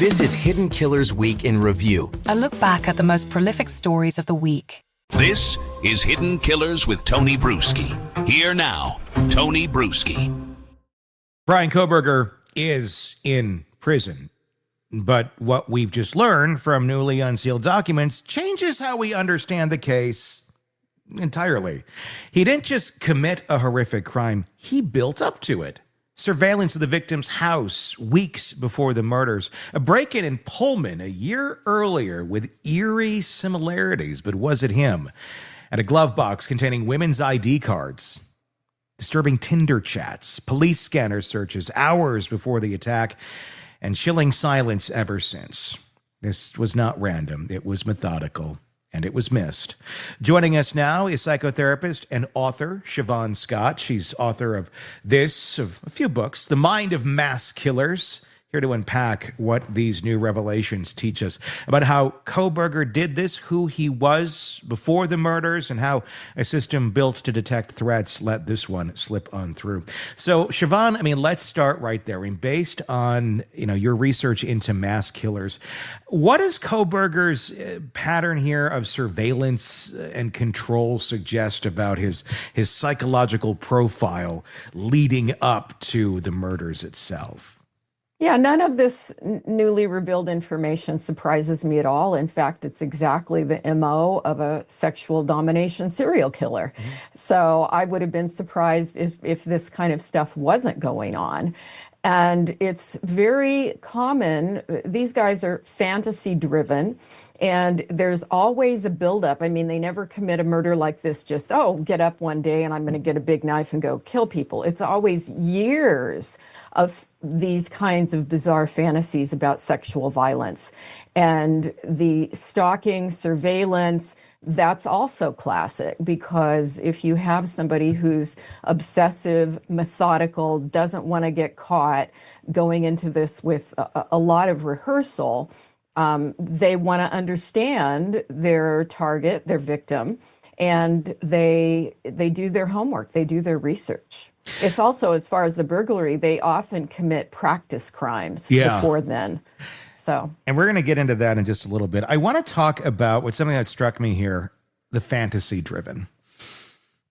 This is Hidden Killers Week in Review. A look back at the most prolific stories of the week. This is Hidden Killers with Tony Brueski. Here now, Tony Brueski. Bryan Kohberger is in prison, but what we've just learned from newly unsealed documents changes how we understand the case entirely. He didn't just commit a horrific crime, he built up to it. Surveillance of the victim's house weeks before the murders. A break-in in Pullman a year earlier with eerie similarities, but was it him? And a glove box containing women's ID cards. Disturbing Tinder chats, police scanner searches hours before the attack, and chilling silence ever since. This was not random. It was methodical. And it was missed. Joining us now is psychotherapist and author Siobhan Scott. She's author of a few books, The Mind of Mass Killers. Here to unpack what these new revelations teach us about how Kohberger did this, who he was before the murders, and how a system built to detect threats let this one slip on through. So, Siobhan, let's start right there. Based on your research into mass killers, what does Kohberger's pattern here of surveillance and control suggest about his psychological profile leading up to the murders itself? Yeah, none of this newly revealed information surprises me at all. In fact, it's exactly the MO of a sexual domination serial killer. Mm-hmm. So I would have been surprised if this kind of stuff wasn't going on. And it's very common. These guys are fantasy driven. And there's always a buildup. They never commit a murder like this, just, get up one day and I'm going to get a big knife and go kill people. It's always years of these kinds of bizarre fantasies about sexual violence. And the stalking, surveillance, that's also classic, because if you have somebody who's obsessive, methodical, doesn't want to get caught, going into this with a lot of rehearsal, they want to understand their target, their victim, and they do their homework, they do their research. It's also, as far as the burglary, they often commit practice crimes before then. And we're going to get into that in just a little bit. I want to talk about what's something that struck me here, the fantasy driven.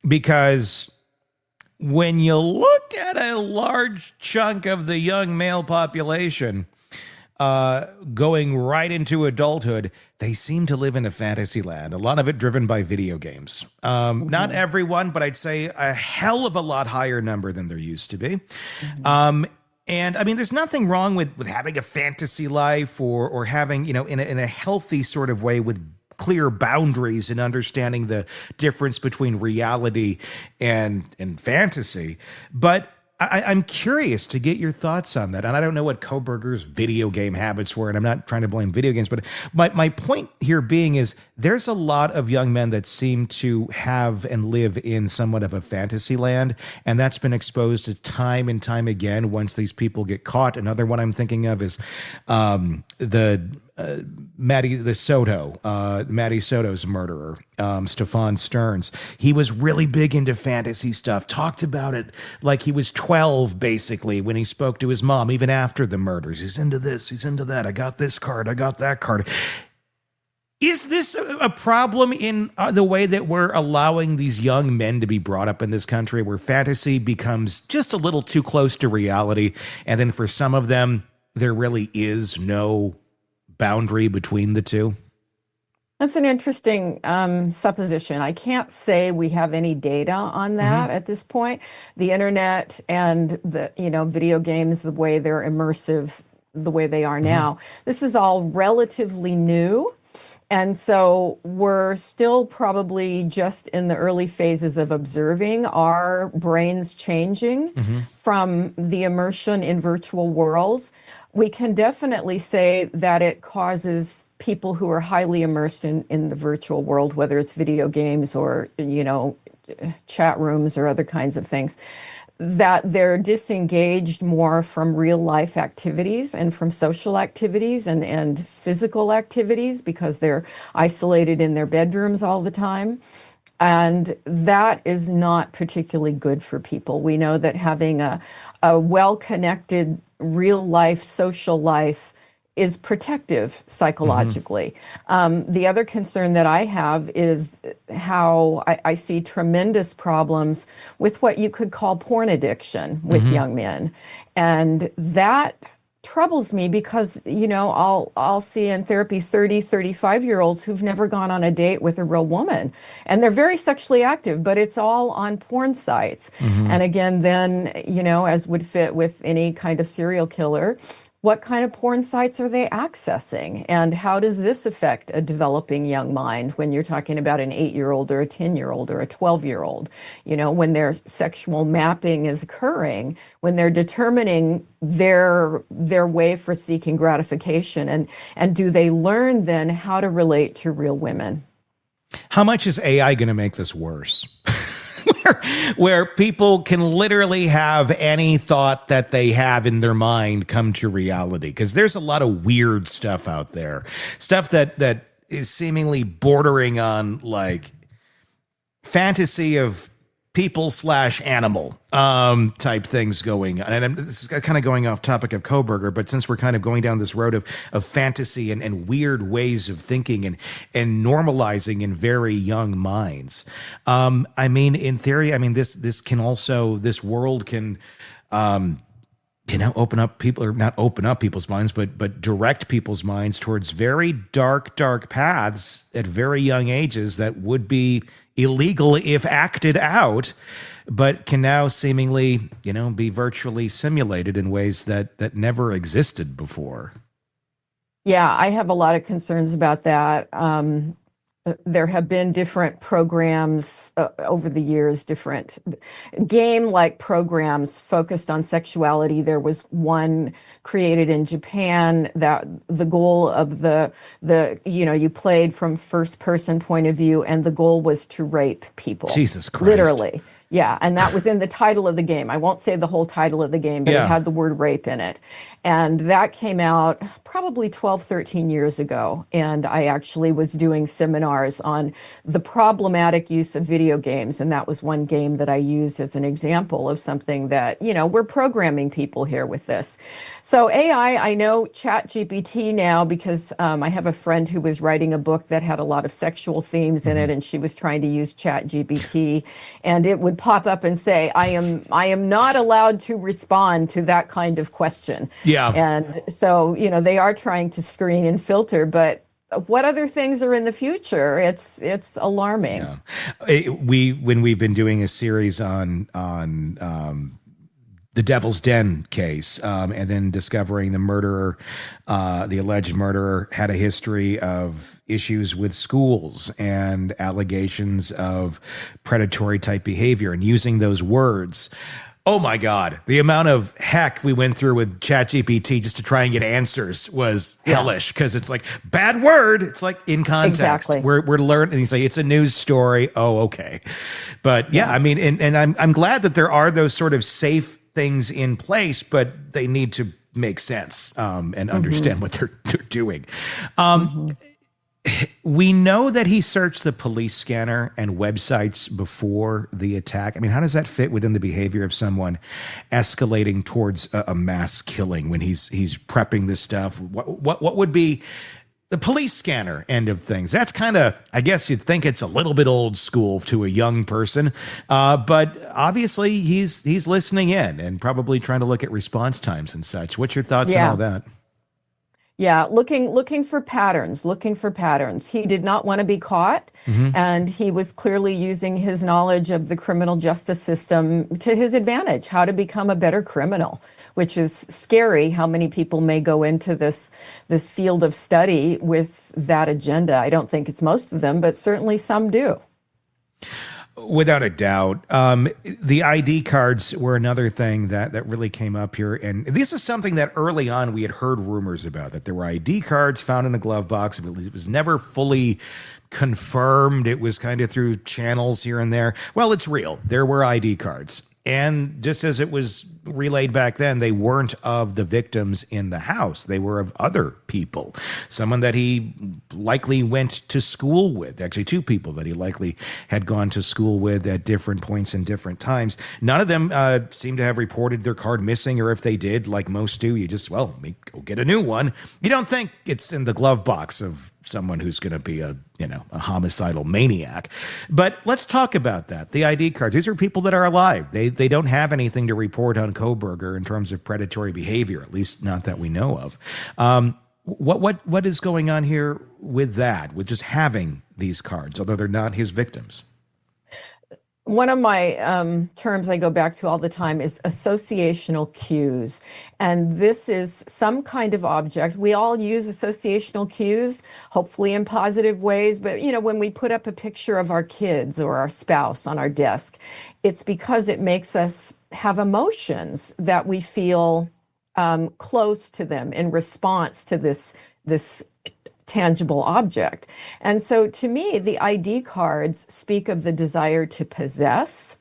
Because when you look at a large chunk of the young male population going right into adulthood, they seem to live in a fantasy land. A lot of it driven by video games. Not everyone, but I'd say a hell of a lot higher number than there used to be. And there's nothing wrong with having a fantasy life or having, in a healthy sort of way with clear boundaries and understanding the difference between reality and fantasy. But I'm curious to get your thoughts on that. And I don't know what Kohberger's video game habits were, and I'm not trying to blame video games, but my point here being is there's a lot of young men that seem to have and live in somewhat of a fantasy land, and that's been exposed to time and time again once these people get caught. Another one I'm thinking of is Maddie Soto's murderer, Stefan Stearns. He was really big into fantasy stuff, talked about it like he was 12, basically, when he spoke to his mom, even after the murders. He's into this, he's into that. I got this card, I got that card. Is this a problem in the way that we're allowing these young men to be brought up in this country, where fantasy becomes just a little too close to reality, and then for some of them, there really is no boundary between the two? That's an interesting supposition. I can't say we have any data on that at this point. The internet and the video games, the way they're immersive, the way they are now, this is all relatively new. And so we're still probably just in the early phases of observing our brains changing from the immersion in virtual worlds. We can definitely say that it causes people who are highly immersed in the virtual world, whether it's video games or, chat rooms or other kinds of things, that they're disengaged more from real life activities and from social activities and physical activities, because they're isolated in their bedrooms all the time. And that is not particularly good for people. We know that having a well-connected real life, social life is protective psychologically. The other concern that I have is how I see tremendous problems with what you could call porn addiction with young men. And that troubles me because, you know, I'll see in therapy 30, 35-year-olds who've never gone on a date with a real woman. And they're very sexually active, but it's all on porn sites. And again, then, you know, as would fit with any kind of serial killer, what kind of porn sites are they accessing? And how does this affect a developing young mind when you're talking about an 8-year-old or a 10-year-old or a 12-year-old? You know, when their sexual mapping is occurring, when they're determining their way for seeking gratification, and do they learn then how to relate to real women? How much is AI going to make this worse? where people can literally have any thought that they have in their mind come to reality. Because there's a lot of weird stuff out there. Stuff that is seemingly bordering on like fantasy of people/animal type things going on. And this is kind of going off topic of Kohberger, but since we're kind of going down this road of fantasy and weird ways of thinking and normalizing in very young minds. I mean, in theory, I mean, this world can now open up people, or not open up people's minds, but direct people's minds towards very dark paths at very young ages that would be illegal if acted out, but can now seemingly, you know, be virtually simulated in ways that never existed before. Yeah, I have a lot of concerns about that. There have been different programs over the years, different game-like programs focused on sexuality. There was one created in Japan that the goal of the you know, you played from first-person point of view, and the goal was to rape people. Jesus Christ. Literally. Yeah, and that was in the title of the game. I won't say the whole title of the game, but it had the word rape in it. And that came out probably 12, 13 years ago. And I actually was doing seminars on the problematic use of video games. And that was one game that I used as an example of something that, you know, we're programming people here with this. So AI, I know ChatGPT now because I have a friend who was writing a book that had a lot of sexual themes in it, and she was trying to use ChatGPT, and it would pop up and say, I am not allowed to respond to that kind of question. Yeah. And so, you know, they are trying to screen and filter, but what other things are in the future? It's alarming. Yeah. When we've been doing a series on the Devil's Den case, and then discovering the murderer, the alleged murderer, had a history of issues with schools and allegations of predatory type behavior, and using those words. Oh my God, the amount of heck we went through with ChatGPT just to try and get answers was hellish, because it's like, bad word. It's like, in context. Exactly. We're learning. And he's like, it's a news story. Oh, okay. But yeah, I mean, and I'm glad that there are those sort of safe things in place, but they need to make sense and understand what they're doing. We know that he searched the police scanner and websites before the attack. I mean, how does that fit within the behavior of someone escalating towards a mass killing when he's prepping this stuff? What would be the police scanner end of things? That's kind of, I guess you'd think it's a little bit old school to a young person, but obviously he's listening in and probably trying to look at response times and such. What's your thoughts on all that? Yeah, looking for patterns, He did not want to be caught, and he was clearly using his knowledge of the criminal justice system to his advantage, how to become a better criminal, which is scary how many people may go into this field of study with that agenda. I don't think it's most of them, but certainly some do. Without a doubt. The ID cards were another thing that really came up here. And this is something that early on we had heard rumors about, that there were ID cards found in a glove box. It was never fully confirmed. It was kind of through channels here and there. Well, it's real. There were ID cards. And just as it was relayed back then, they weren't of the victims in the house. They were of other people, someone that he likely went to school with, actually two people that he likely had gone to school with at different points and different times. None of them seem to have reported their card missing, or if they did, like most do, you just, well, go get a new one. You don't think it's in the glove box of someone who's going to be a homicidal maniac. But let's talk about that. The ID cards. These are people that are alive. They don't have anything to report on Kohberger in terms of predatory behavior, at least not that we know of. What is going on here with that, with just having these cards, although they're not his victims? One of my terms I go back to all the time is associational cues. And this is some kind of object. We all use associational cues, hopefully in positive ways. But, when we put up a picture of our kids or our spouse on our desk, it's because it makes us have emotions that we feel close to them in response to this tangible object. And so to me, the ID cards speak of the desire to possess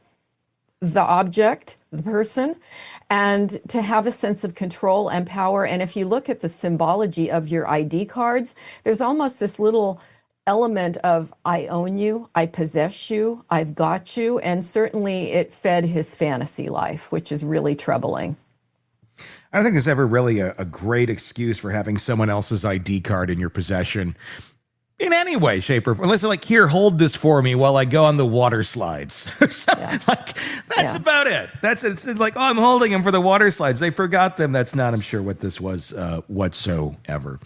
the object, the person, and to have a sense of control and power. And if you look at the symbology of your ID cards, there's almost this little element of I own you, I possess you, I've got you. And certainly it fed his fantasy life, which is really troubling. I don't think there's ever really a great excuse for having someone else's ID card in your possession in any way, shape, or form. Unless they're like, here, hold this for me while I go on the water slides. That's about it. That's it. It's like, I'm holding them for the water slides. They forgot them. That's not, I'm sure, what this was whatsoever.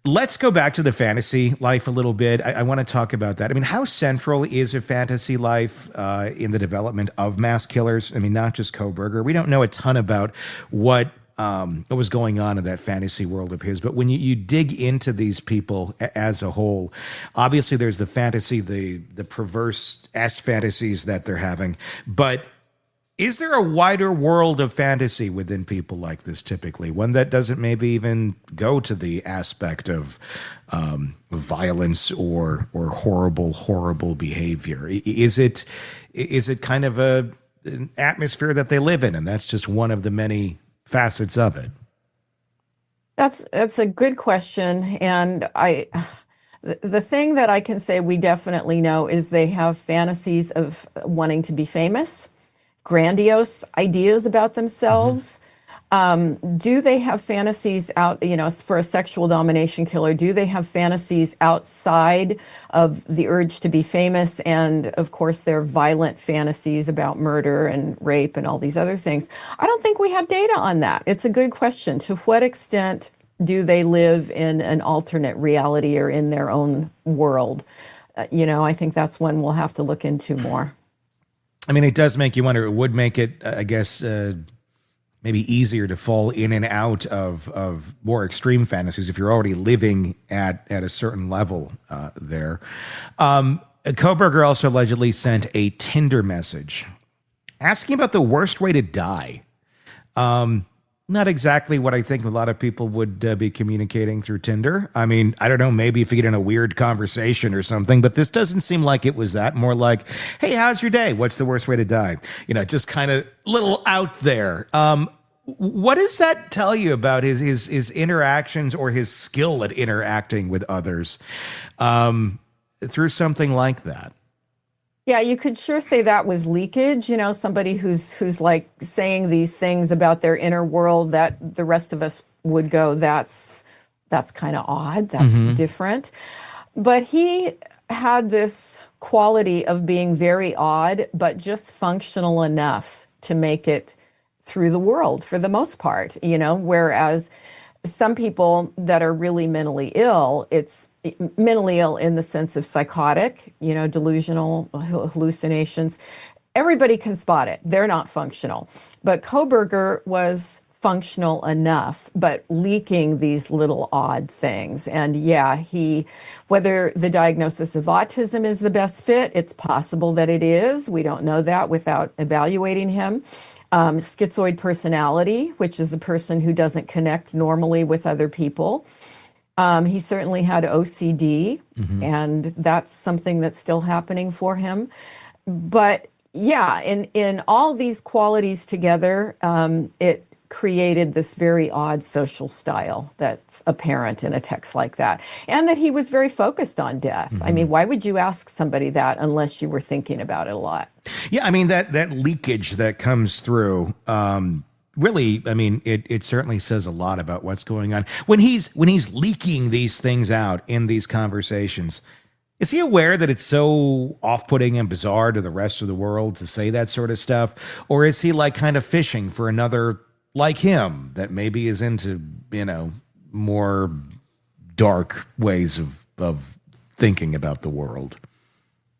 Let's go back to the fantasy life a little bit. I want to talk about that. I mean, how central is a fantasy life in the development of mass killers? I mean, not just Kohberger. We don't know a ton about what was going on in that fantasy world of his. But when you dig into these people as a whole, obviously there's the fantasy, the perverse fantasies that they're having. But is there a wider world of fantasy within people like this typically? One that doesn't maybe even go to the aspect of violence or horrible behavior? Is it kind of an atmosphere that they live in, and that's just one of the many facets of it? That's a good question. And the thing that I can say we definitely know is they have fantasies of wanting to be famous, grandiose ideas about themselves. Do they have fantasies out, for a sexual domination killer, do they have fantasies outside of the urge to be famous? And of course, their violent fantasies about murder and rape and all these other things. I don't think we have data on that. It's a good question. To what extent do they live in an alternate reality or in their own world? I think that's one we'll have to look into more. I mean, it does make you wonder. It would make it, I guess, maybe easier to fall in and out of more extreme fantasies if you're already living at a certain level there. Kohberger also allegedly sent a Tinder message asking about the worst way to die. Not exactly what I think a lot of people would be communicating through Tinder. I mean, I don't know, maybe if you get in a weird conversation or something, but this doesn't seem like it was that. More like, hey, how's your day? What's the worst way to die? Just kind of little out there. What does that tell you about his interactions or his skill at interacting with others through something like that? Yeah, you could sure say that was leakage, somebody who's like saying these things about their inner world that the rest of us would go, that's kind of odd, that's different. But he had this quality of being very odd, but just functional enough to make it through the world for the most part, whereas some people that are really mentally ill, it's mentally ill in the sense of psychotic, delusional hallucinations. Everybody can spot it. They're not functional. But Kohberger was functional enough, but leaking these little odd things. And yeah, whether the diagnosis of autism is the best fit, it's possible that it is. We don't know that without evaluating him. Schizoid personality, which is a person who doesn't connect normally with other people. He certainly had OCD, and that's something that's still happening for him. But Yeah, in all these qualities together, it created this very odd social style that's apparent in a text like that, and that he was very focused on death. I mean, why would you ask somebody that unless you were thinking about it a lot? Yeah, I mean, that leakage that comes through, really, I mean, it certainly says a lot about what's going on when he's leaking these things out in these conversations. Is he aware that it's so off-putting and bizarre to the rest of the world to say that sort of stuff? Or is he like kind of fishing for another like him that maybe is into, more dark ways of thinking about the world?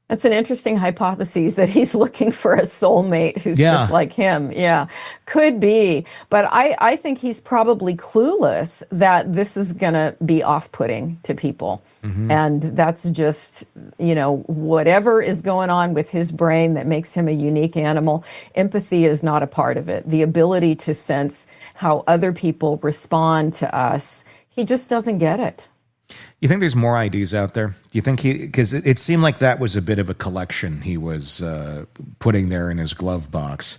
That's an interesting hypothesis that he's looking for a soulmate who's just like him. Yeah, could be. But I think he's probably clueless that this is going to be off-putting to people. And that's just, whatever is going on with his brain that makes him a unique animal. Empathy is not a part of it. The ability to sense how other people respond to us, he just doesn't get it. You think there's more IDs out there? Do you think because it seemed like that was a bit of a collection he was putting there in his glove box.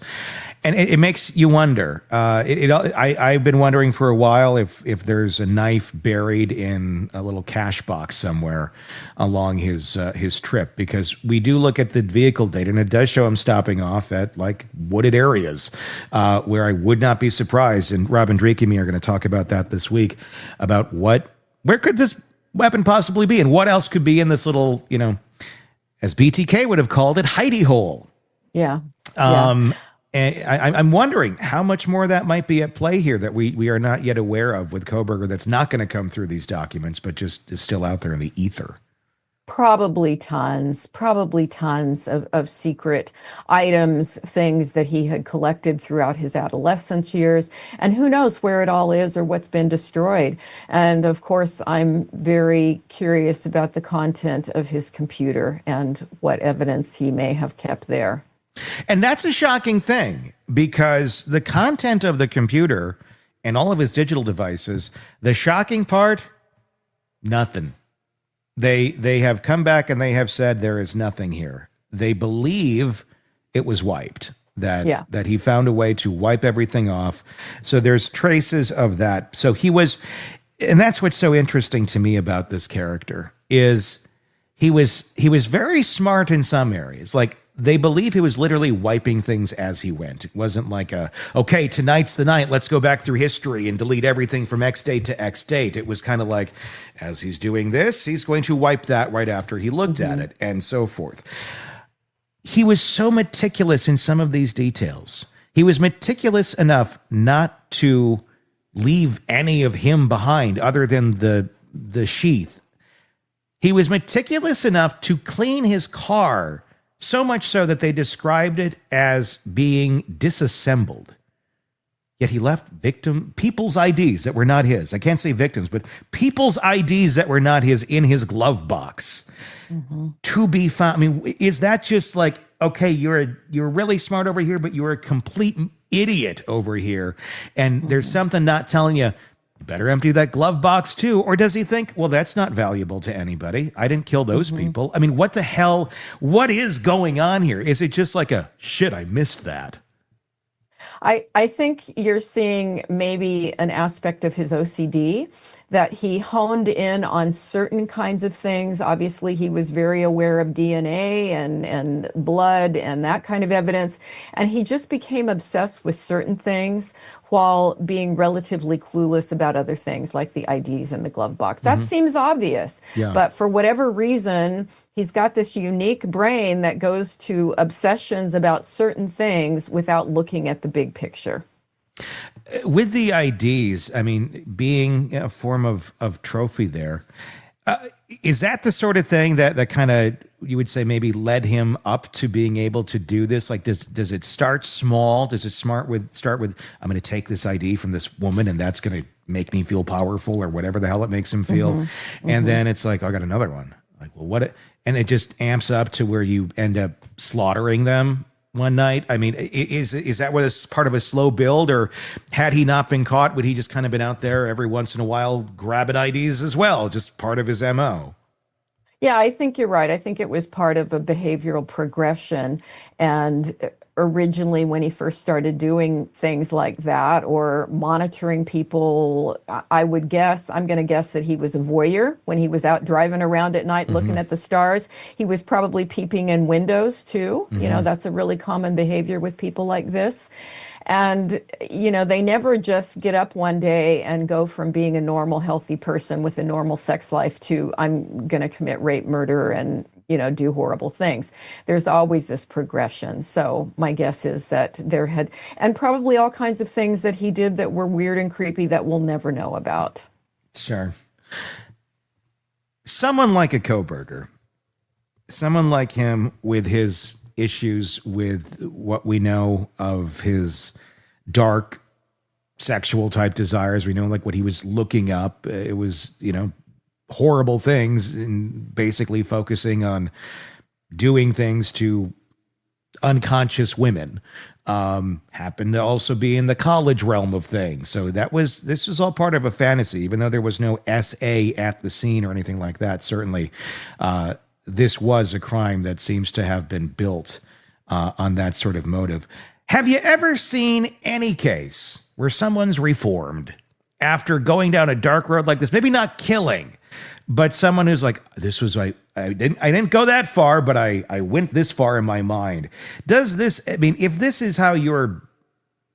And it makes you wonder. I've been wondering for a while if there's a knife buried in a little cash box somewhere along his trip, because we do look at the vehicle data and it does show him stopping off at like wooded areas where I would not be surprised. And Rob and Drake and me are going to talk about that this week, about where could this weapon possibly be, and what else could be in this little, as BTK would have called it, hidey hole. Yeah. And I'm wondering how much more of that might be at play here that we are not yet aware of with Kohberger, that's not going to come through these documents, but just is still out there in the ether. Probably tons of secret items, things that he had collected throughout his adolescence years. And who knows where it all is or what's been destroyed. And of course, I'm very curious about the content of his computer and what evidence he may have kept there. And that's a shocking thing, because the content of the computer and all of his digital devices, the shocking part, nothing. They have come back and they have said there is nothing here. They believe it was wiped, that he found a way to wipe everything off. So there's traces of that. So he was, and that's what's so interesting to me about this character, is he was very smart in some areas. Like, they believe he was literally wiping things as he went. It wasn't like okay, tonight's the night, let's go back through history and delete everything from X date to X date. It was kind of like, as he's doing this, he's going to wipe that right after he looked at it, and so forth. He was so meticulous in some of these details. He was meticulous enough not to leave any of him behind other than the sheath. He was meticulous enough to clean his car, so much so that they described it as being disassembled. Yet he left people's IDs that were not his. I can't say victims, but people's IDs that were not his in his glove box to be found. I mean, is that just like, okay, you're really smart over here, but you're a complete idiot over here, and there's something not telling you, you better empty that glove box too? Or does he think, well, that's not valuable to anybody, I didn't kill those people? I mean, what the hell? What is going on here? Is it just like shit, I missed that? I think you're seeing maybe an aspect of his OCD, that he honed in on certain kinds of things. Obviously, he was very aware of DNA and blood and that kind of evidence. And he just became obsessed with certain things while being relatively clueless about other things, like the IDs in the glove box. That seems obvious. Yeah. But for whatever reason, he's got this unique brain that goes to obsessions about certain things without looking at the big picture. With the IDs, I mean, being a form of trophy there, is that the sort of thing that kind of, you would say, maybe led him up to being able to do this? Like, does it start small? Does it start with, I'm going to take this ID from this woman and that's going to make me feel powerful, or whatever the hell it makes him feel. And then it's like, I got another one. Like, well, and it just amps up to where you end up slaughtering them one night. I mean, is that what is part of a slow build, or had he not been caught, would he just kind of been out there every once in a while grabbing IDs as well, just part of his MO? Yeah, I think you're right. I think it was part of a behavioral progression. And originally, when he first started doing things like that or monitoring people, I'm going to guess that he was a voyeur when he was out driving around at night looking at the stars. He was probably peeping in windows too. That's a really common behavior with people like this. And, they never just get up one day and go from being a normal, healthy person with a normal sex life to I'm going to commit rape, murder, and, do horrible things. There's always this progression. So my guess is that and probably all kinds of things that he did that were weird and creepy that we'll never know about. Sure. Someone like a Kohberger, someone like him with his issues with what we know of his dark sexual type desires. We know like what he was looking up. It was, horrible things and basically focusing on doing things to unconscious women. Happened to also be in the college realm of things. So this was all part of a fantasy, even though there was no SA at the scene or anything like that. Certainly, this was a crime that seems to have been built on that sort of motive. Have you ever seen any case where someone's reformed after going down a dark road like this? Maybe not killing, but someone who's like, this was I didn't go that far, but I went this far in my mind. Does this, if this is how your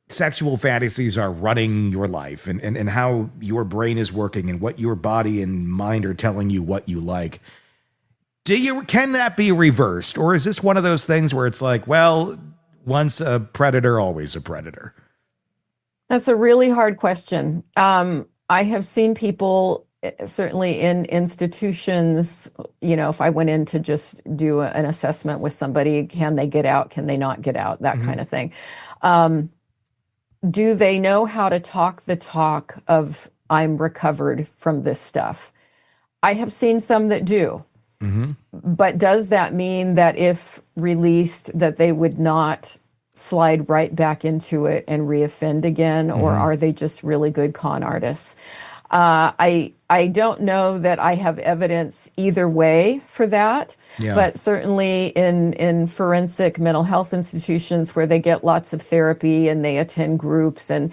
sexual fantasies are running your life and how your brain is working and what your body and mind are telling you what you like, can that be reversed? Or is this one of those things where it's like, well, once a predator, always a predator? That's a really hard question. I have seen people, certainly in institutions, if I went in to just do an assessment with somebody, can they get out? Can they not get out? That kind of thing. Do they know how to talk the talk of I'm recovered from this stuff? I have seen some that do. But does that mean that if released that they would not slide right back into it and reoffend again? Or are they just really good con artists? I don't know that I have evidence either way for that, but certainly in forensic mental health institutions where they get lots of therapy and they attend groups and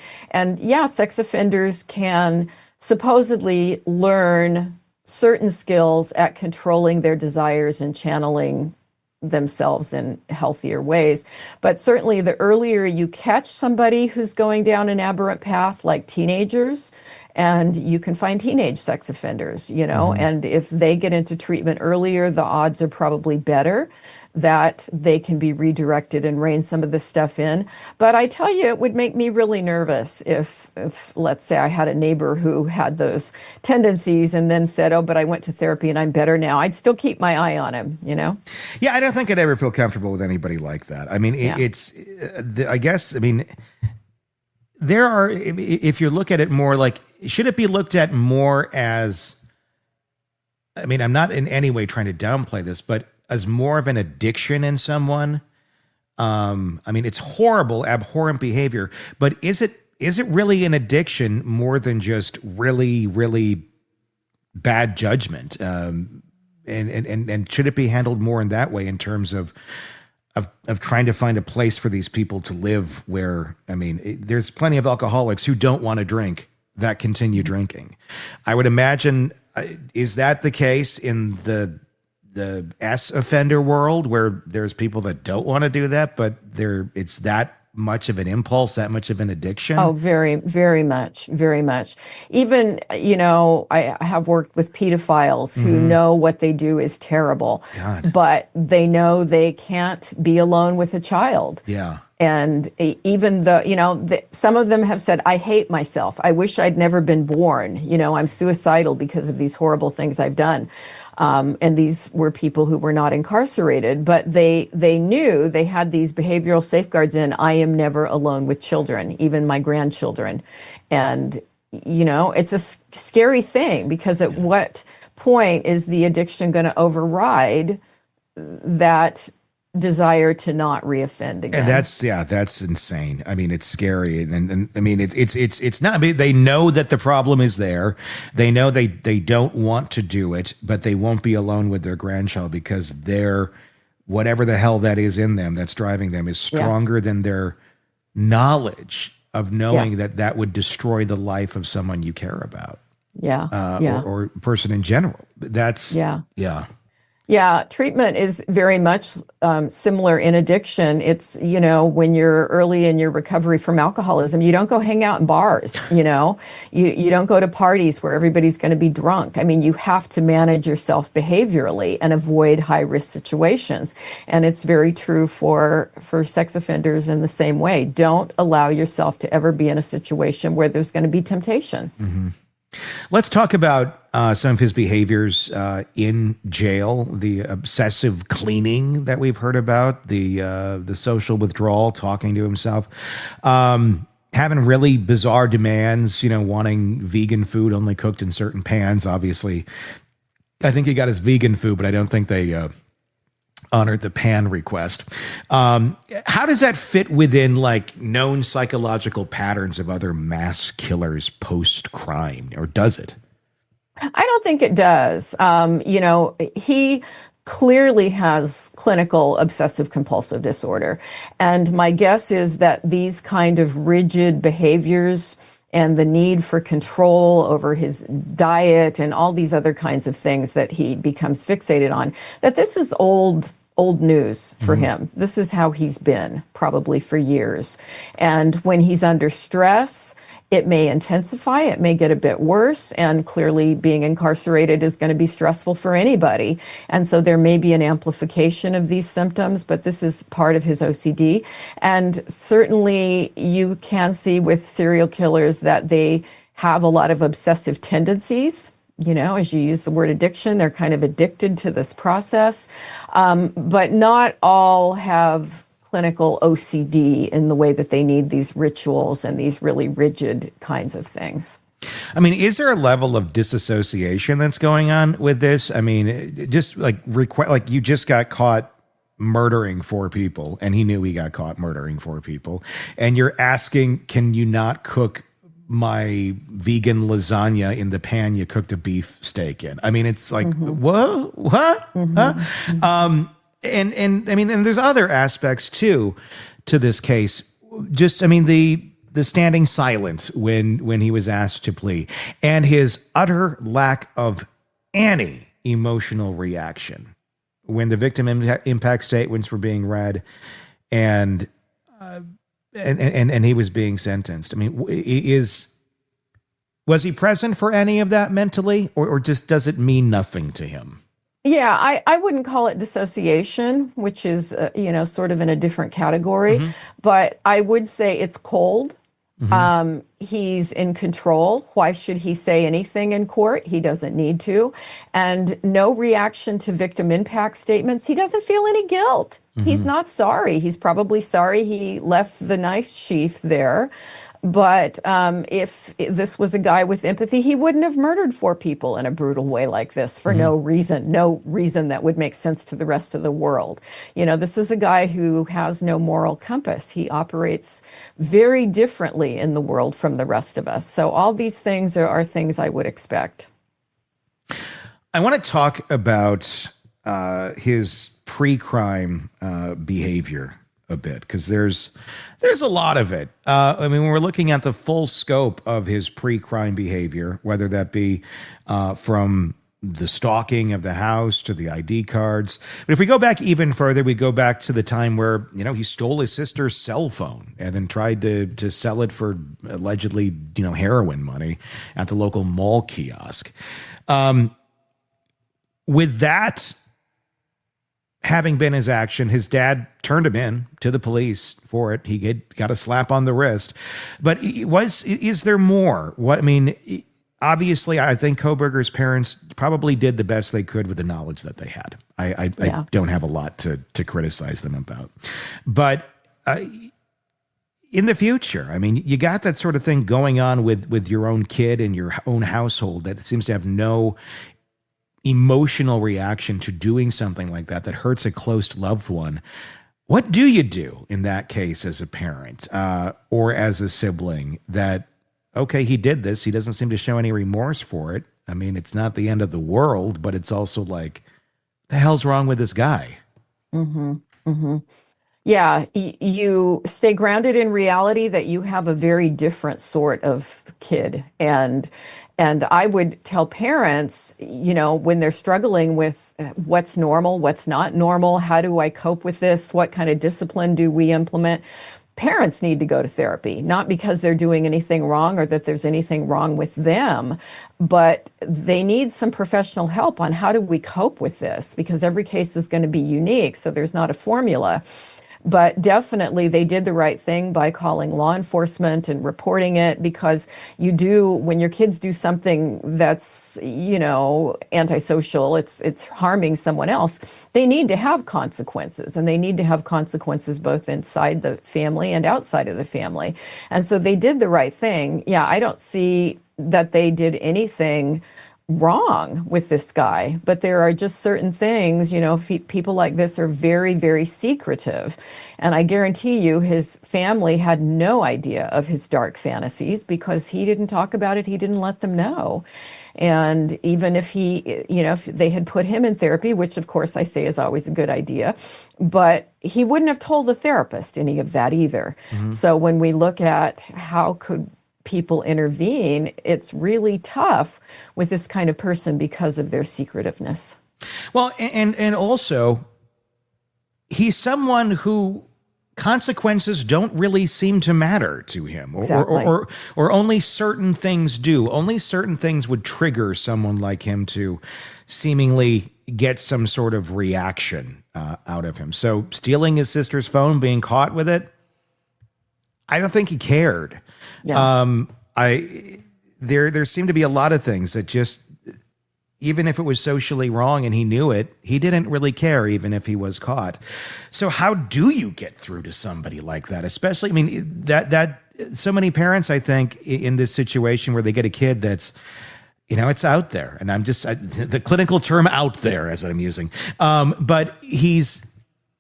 sex offenders can supposedly learn certain skills at controlling their desires and channeling themselves in healthier ways. But certainly the earlier you catch somebody who's going down an aberrant path, like teenagers, and you can find teenage sex offenders, and if they get into treatment earlier, the odds are probably better that they can be redirected and rein some of this stuff in. But I tell you, it would make me really nervous if let's say I had a neighbor who had those tendencies and then said, oh, but I went to therapy and I'm better now. I'd still keep my eye on him, Yeah, I don't think I'd ever feel comfortable with anybody like that. There are, if you look at it more like, should it be looked at more as, I'm not in any way trying to downplay this, but as more of an addiction in someone? It's horrible, abhorrent behavior, but is it really an addiction more than just really, really bad judgment? And should it be handled more in that way in terms of trying to find a place for these people to live where, there's plenty of alcoholics who don't want to drink that continue drinking. I would imagine, is that the case in the S offender world where there's people that don't want to do that, but it's that much of an impulse, that much of an addiction? Oh, very, very much, very much. Even, I have worked with pedophiles who know what they do is terrible, but they know they can't be alone with a child. Yeah. And even some of them have said, I hate myself. I wish I'd never been born. I'm suicidal because of these horrible things I've done. And these were people who were not incarcerated, but they knew they had these behavioral safeguards in. I am never alone with children, even my grandchildren. And, it's a scary thing because at what point is the addiction going to override that desire to not reoffend again. And that's insane. I mean, it's scary, and I mean, it's not. I mean, they know that the problem is there. They know they don't want to do it, but they won't be alone with their grandchild because they're whatever the hell that is in them that's driving them is stronger than their knowledge of knowing that would destroy the life of someone you care about. Or person in general. That's Yeah, treatment is very much similar in addiction. It's, when you're early in your recovery from alcoholism, you don't go hang out in bars, you don't go to parties where everybody's going to be drunk. I mean, you have to manage yourself behaviorally and avoid high-risk situations. And it's very true for sex offenders in the same way. Don't allow yourself to ever be in a situation where there's going to be temptation. Mm-hmm. Let's talk about some of his behaviors in jail, the obsessive cleaning that we've heard about, the social withdrawal, talking to himself, having really bizarre demands, wanting vegan food only cooked in certain pans. Obviously, I think he got his vegan food, but I don't think they honored the pan request. How does that fit within known psychological patterns of other mass killers post-crime, or does it? I don't think it does. He clearly has clinical obsessive compulsive disorder. And my guess is that these kind of rigid behaviors and the need for control over his diet and all these other kinds of things that he becomes fixated on, that this is old news for him. This is how he's been probably for years. And when he's under stress, it may intensify, it may get a bit worse, and clearly being incarcerated is going to be stressful for anybody. And so there may be an amplification of these symptoms, but this is part of his OCD. And certainly you can see with serial killers that they have a lot of obsessive tendencies. As you use the word addiction, they're kind of addicted to this process. But not all have clinical OCD in the way that they need these rituals and these really rigid kinds of things. I mean, is there a level of disassociation that's going on with this? I mean, just you just got caught murdering 4 people, and he knew he got caught murdering 4 people, and you're asking, can you not cook my vegan lasagna in the pan you cooked a beef steak in? I mean, it's like, what? And I mean, and there's other aspects too to this case. Just, I mean, the standing silent when he was asked to plea, and his utter lack of any emotional reaction when the victim impact statements were being read, and he was being sentenced. I mean, was he present for any of that mentally, or just does it mean nothing to him? Yeah, I wouldn't call it dissociation, which is, sort of in a different category, but I would say it's cold. He's in control. Why should he say anything in court? He doesn't need to. And no reaction to victim impact statements. He doesn't feel any guilt. He's not sorry. He's probably sorry he left the knife sheath there. But if this was a guy with empathy, he wouldn't have murdered 4 people in a brutal way like this for no reason that would make sense to the rest of the world. This is a guy who has no moral compass. He operates very differently in the world from the rest of us. So all these things are things I would expect. I want to talk about his pre-crime behavior a bit, because there's a lot of it. I mean, when we're looking at the full scope of his pre-crime behavior, whether that be from the stalking of the house to the ID cards. But if we go back even further, we go back to the time where, he stole his sister's cell phone and then tried to sell it for allegedly, heroin money at the local mall kiosk. With that having been his action, his dad turned him in to the police for it. He got a slap on the wrist. But is there more? Obviously, I think Kohberger's parents probably did the best they could with the knowledge that they had. I don't have a lot to criticize them about. But in the future, I mean, you got that sort of thing going on with your own kid and your own household that seems to have no emotional reaction to doing something like that that hurts a close loved one. What do you do in that case as a parent or as a sibling that, okay, he did this. He doesn't seem to show any remorse for it. I mean, it's not the end of the world, but it's also like, the hell's wrong with this guy? Mm-hmm. Mm-hmm. Yeah, you stay grounded in reality that you have a very different sort of kid. And I would tell parents, when they're struggling with what's normal, what's not normal, how do I cope with this? What kind of discipline do we implement? Parents need to go to therapy, not because they're doing anything wrong or that there's anything wrong with them, but they need some professional help on how do we cope with this, because every case is going to be unique. So there's not a formula. But definitely they did the right thing by calling law enforcement and reporting it, because when your kids do something that's, antisocial, it's harming someone else, they need to have consequences, and they need to have consequences both inside the family and outside of the family. And so they did the right thing. Yeah, I don't see that they did anything wrong with this guy, but there are just certain things, people like this are very, very secretive. And I guarantee you his family had no idea of his dark fantasies because he didn't talk about it. He didn't let them know. And even if if they had put him in therapy, which of course I say is always a good idea, but he wouldn't have told the therapist any of that either. Mm-hmm. So when we look at how could people intervene, it's really tough with this kind of person because of their secretiveness. Well, and also, he's someone who consequences don't really seem to matter to him, Exactly. or only certain things do. Only certain things would trigger someone like him to seemingly get some sort of reaction out of him. So stealing his sister's phone, being caught with it, I don't think he cared. Yeah. There seemed to be a lot of things that just, even if it was socially wrong and he knew it, he didn't really care, even if he was caught. So how do you get through to somebody like that? Especially, I mean, that so many parents, I think, in this situation where they get a kid that's, it's out there, and the clinical term "out there" as I'm using, but he's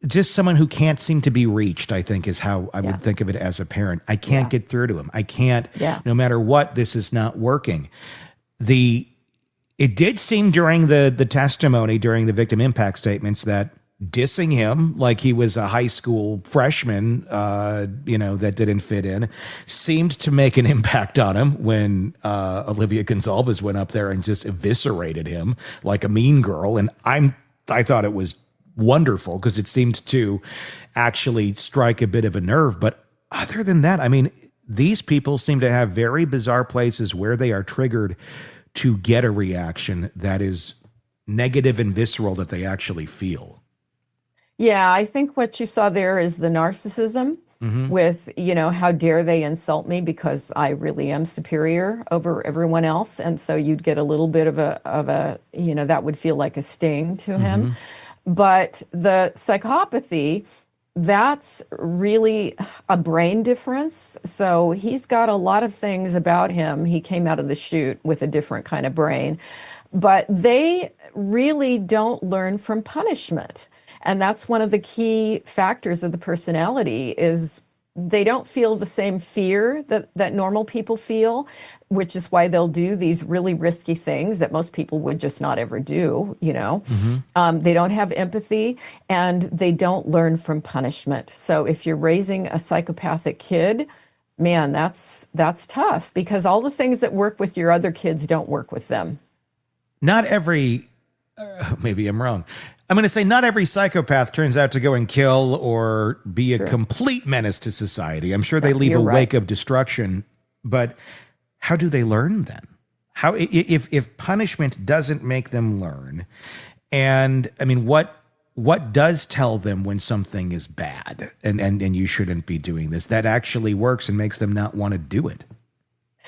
just someone who can't seem to be reached, I think, is how I would think of it as a parent. I can't get through to him. I can't, no matter what, this is not working. It did seem during the testimony, during the victim impact statements, that dissing him like he was a high school freshman, that didn't fit in, seemed to make an impact on him when Olivia Gonzalez went up there and just eviscerated him like a mean girl. And I thought it was wonderful because it seemed to actually strike a bit of a nerve. But other than that, I mean, these people seem to have very bizarre places where they are triggered to get a reaction that is negative and visceral that they actually feel. Yeah, I think what you saw there is the narcissism with, how dare they insult me because I really am superior over everyone else. And so you'd get a little bit of a that would feel like a sting to him. But the psychopathy, that's really a brain difference. So he's got a lot of things about him. He came out of the chute with a different kind of brain, but they really don't learn from punishment. And that's one of the key factors of the personality is they don't feel the same fear that normal people feel, which is why they'll do these really risky things that most people would just not ever do, They don't have empathy, and they don't learn from punishment. So if you're raising a psychopathic kid, man, that's tough, because all the things that work with your other kids don't work with them. Not every, maybe I'm wrong. I'm going to say not every psychopath turns out to go and kill or be a complete menace to society. I'm sure they leave a wake of destruction, but how do they learn then? How, if punishment doesn't make them learn, and I mean, what does tell them when something is bad and you shouldn't be doing this, that actually works and makes them not want to do it?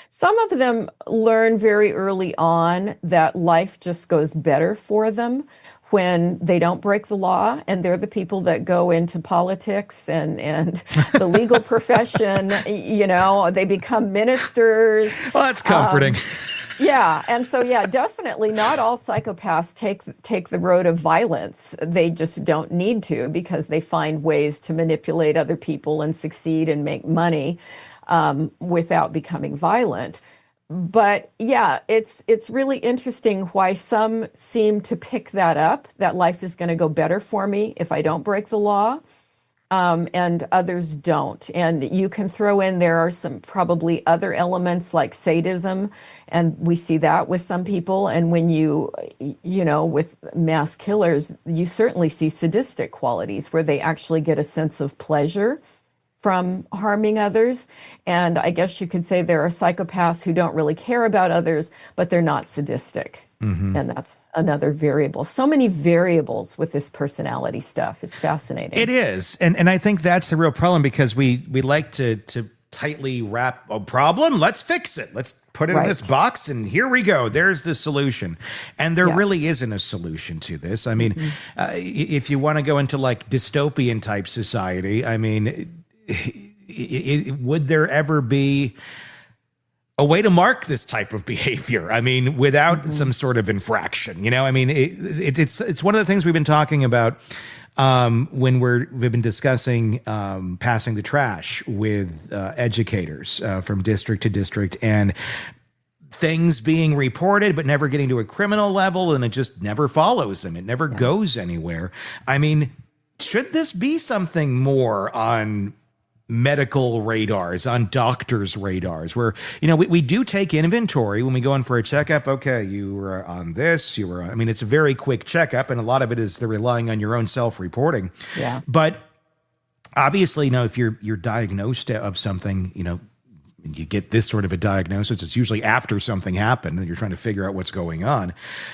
Some of them learn very early on that life just goes better for them when they don't break the law, and they're the people that go into politics and the legal profession. They become ministers. Well, that's comforting. Yeah. And so, yeah, definitely not all psychopaths take the road of violence. They just don't need to, because they find ways to manipulate other people and succeed and make money without becoming violent. But yeah, it's really interesting why some seem to pick that up, that life is going to go better for me if I don't break the law. And others don't. And you can throw in, there are some probably other elements like sadism, and we see that with some people. And when with mass killers, you certainly see sadistic qualities where they actually get a sense of pleasure from harming others. And I guess you could say there are psychopaths who don't really care about others, but they're not sadistic. Mm-hmm. And that's another variable. So many variables with this personality stuff. It's fascinating. It is. And I think that's the real problem, because we like to tightly wrap a problem. Let's fix it. Let's put it in this box, and here we go. There's the solution. And there really isn't a solution to this. I mean, if you want to go into like dystopian type society, I mean, would there ever be a way to mark this type of behavior? I mean, without some sort of infraction, I mean, it's one of the things we've been talking about when we've been discussing passing the trash with educators from district to district, and things being reported but never getting to a criminal level, and it just never follows them. It never goes anywhere. I mean, should this be something more on medical radars, on doctors' radars, where, we do take inventory when we go in for a checkup? Okay, you were on this, you were on, I mean, it's a very quick checkup, and a lot of it is they're relying on your own self-reporting. Yeah. But obviously, if you're diagnosed of something, you get this sort of a diagnosis, it's usually after something happened and you're trying to figure out what's going on.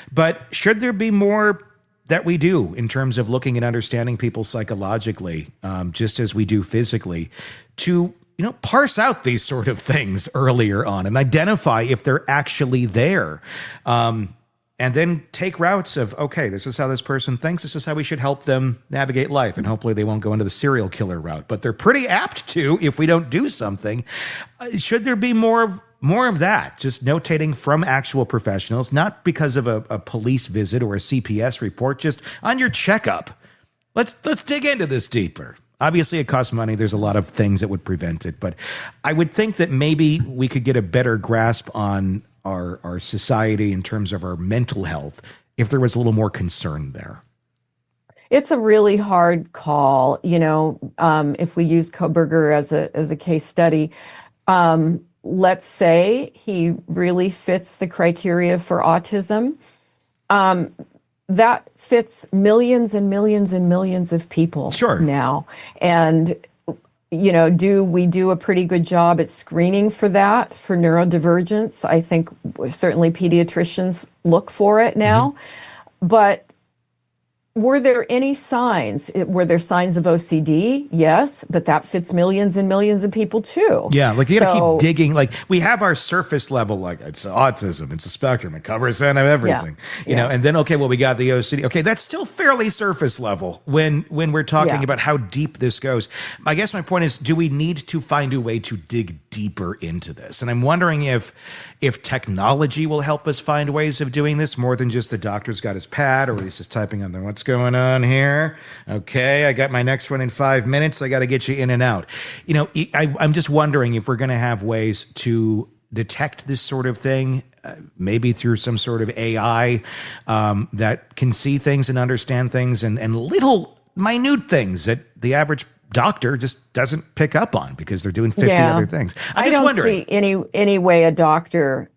But should there be more that we do in terms of looking and understanding people psychologically, just as we do physically, to parse out these sort of things earlier on and identify if they're actually there, and then take routes of, okay, this is how this person thinks, this is how we should help them navigate life, and hopefully they won't go into the serial killer route, but they're pretty apt to if we don't do something. Should there be more of that, just notating from actual professionals, not because of a police visit or a CPS report, just on your checkup? Let's dig into this deeper. Obviously, it costs money. There's a lot of things that would prevent it, but I would think that maybe we could get a better grasp on our society in terms of our mental health if there was a little more concern there. It's a really hard call. If we use Kohberger as a case study, let's say he really fits the criteria for autism. That fits millions and millions and millions of people now. And, do we do a pretty good job at screening for that, for neurodivergence? I think certainly pediatricians look for it now. Mm-hmm. But were there any signs? Were there signs of OCD? Yes, but that fits millions and millions of people too. Yeah, like you got to keep digging. Like we have our surface level, like it's autism, it's a spectrum, it covers everything. You know, and then we got the OCD. Okay, that's still fairly surface level when we're talking about how deep this goes. I guess my point is, do we need to find a way to dig deeper into this? And I'm wondering if technology will help us find ways of doing this more than just the doctor's got his pad or he's just typing on there. What's going on here? Okay, I got my next one in 5 minutes. I got to get you in and out. I'm just wondering if we're going to have ways to detect this sort of thing, maybe through some sort of AI that can see things and understand things and little minute things that the average doctor just doesn't pick up on because they're doing 50 other things. I don't see any way a doctor,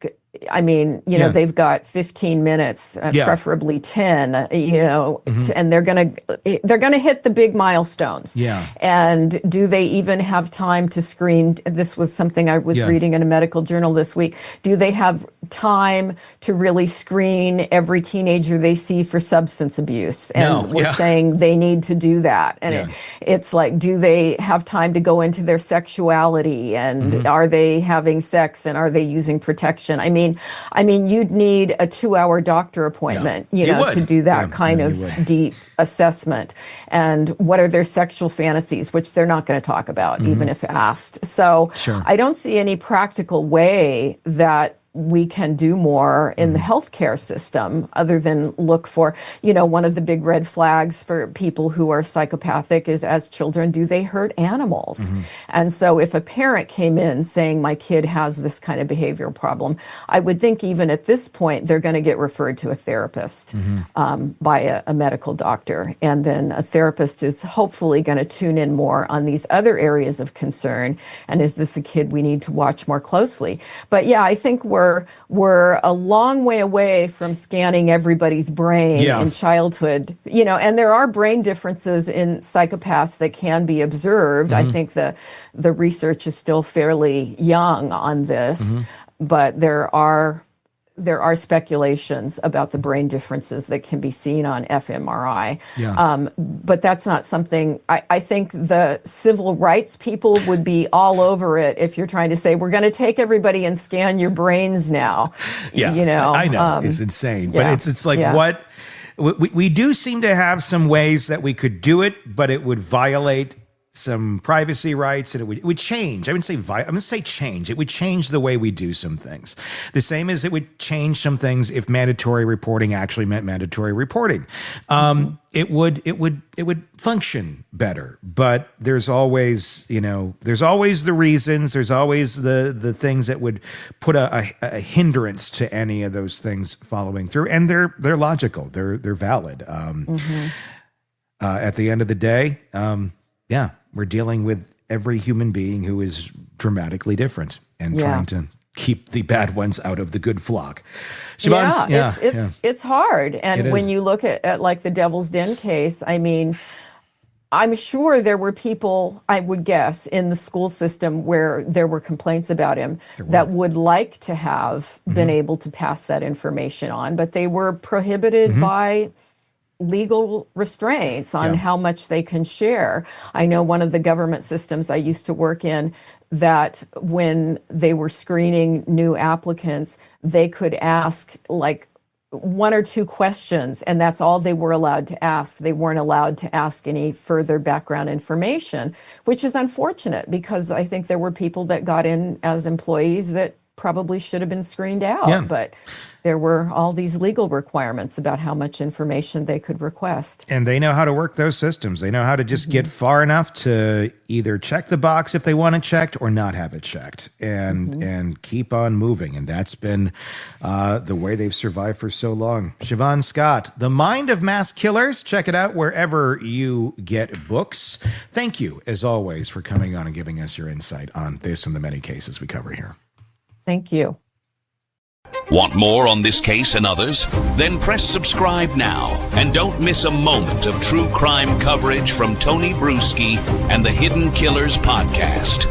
they've got 15 minutes, preferably 10, and they're going to hit the big milestones. Yeah. And do they even have time to screen? This was something I was reading in a medical journal this week. Do they have time to really screen every teenager they see for substance abuse? And we're saying they need to do that. And it's like, do they have time to go into their sexuality? And are they having sex? And are they using protection? I mean, I mean, you'd need a 2-hour doctor appointment, to do that kind of deep assessment. And what are their sexual fantasies, which they're not going to talk about, even if asked. So I don't see any practical way that we can do more in the healthcare system other than look for, one of the big red flags for people who are psychopathic is, as children, do they hurt animals? And so if a parent came in saying my kid has this kind of behavioral problem, I would think even at this point, they're going to get referred to a therapist by a medical doctor. And then a therapist is hopefully going to tune in more on these other areas of concern. And is this a kid we need to watch more closely? But yeah, I think we're a long way away from scanning everybody's brain in childhood, and there are brain differences in psychopaths that can be observed. I think the research is still fairly young on this, but there are speculations about the brain differences that can be seen on fMRI. But that's not something, I think the civil rights people would be all over it if you're trying to say, we're going to take everybody and scan your brains now. I know, it's insane. But it's like what, we do seem to have some ways that we could do it, but it would violate some privacy rights, and it would change. I'm going to say change. It would change the way we do some things. The same as it would change some things if mandatory reporting actually meant mandatory reporting. It would function better. But there's always, there's always the reasons. There's always the things that would put a hindrance to any of those things following through, and they're logical. They're valid. At the end of the day, we're dealing with every human being who is dramatically different and trying to keep the bad ones out of the good flock. It's hard. And when you look at like the Devil's Den case, I mean, I'm sure there were people, I would guess, in the school system where there were complaints about him that would like to have been able to pass that information on, but they were prohibited by legal restraints on how much they can share. I know one of the government systems I used to work in, that when they were screening new applicants, they could ask like 1 or 2 questions, and that's all they were allowed to ask. They weren't allowed to ask any further background information, which is unfortunate because I think there were people that got in as employees that probably should have been screened out, but there were all these legal requirements about how much information they could request. And they know how to work those systems. They know how to just get far enough to either check the box if they want it checked or not have it checked, and keep on moving. And that's been the way they've survived for so long. Siobhan Scott, The Mind of Mass Killers. Check it out wherever you get books. Thank you, as always, for coming on and giving us your insight on this and the many cases we cover here. Thank you. Want more on this case and others? Then press subscribe now and don't miss a moment of true crime coverage from Tony Brueski and the Hidden Killers podcast.